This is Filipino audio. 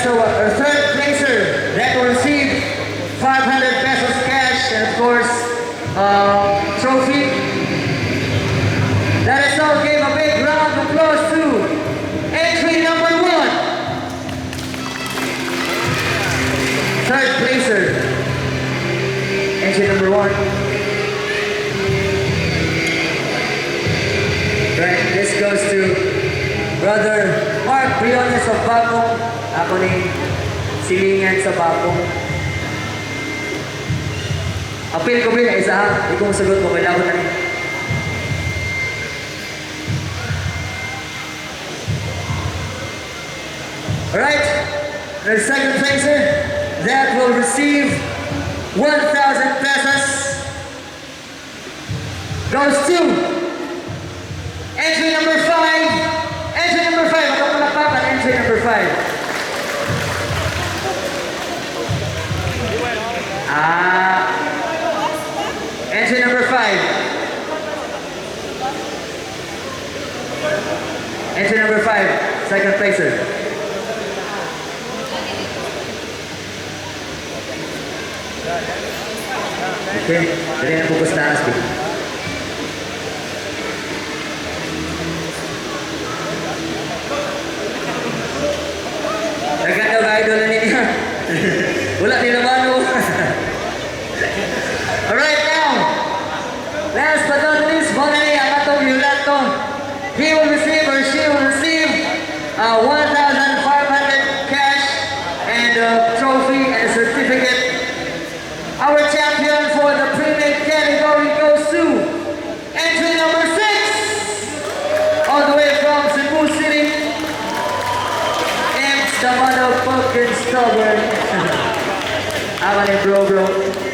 Alright, so our third placer that will receive 500 pesos cash and of course, trophy. Let us all give a big round of applause to entry number 1. Third placer. Entry number 1. Right, this goes to Brother Mark Briones of Bapong. Ako ni Silingan sa Bapong. Apil ko rin, isa ha. Hindi kong sagot mo, kailangan na rin. Alright, the second placer that will receive 1,000 pesos goes to entry number 5. Entry number 5. Ako palakpakan, entry number 5. Entry number 5. Entry number 5. Second placer. Okay, dali na focus na aspect. Nagkanda ka idol na niya. Wala nilaman mo. Alright now, last but not least, Bonnie, ang atong Yulato. He will receive or she will receive 1,500 cash and a trophy and a certificate. Our champion for the pre-made category goes to entry number 6, all the way from Cebu City. It's the motherfucking stubborn. I'm an bro.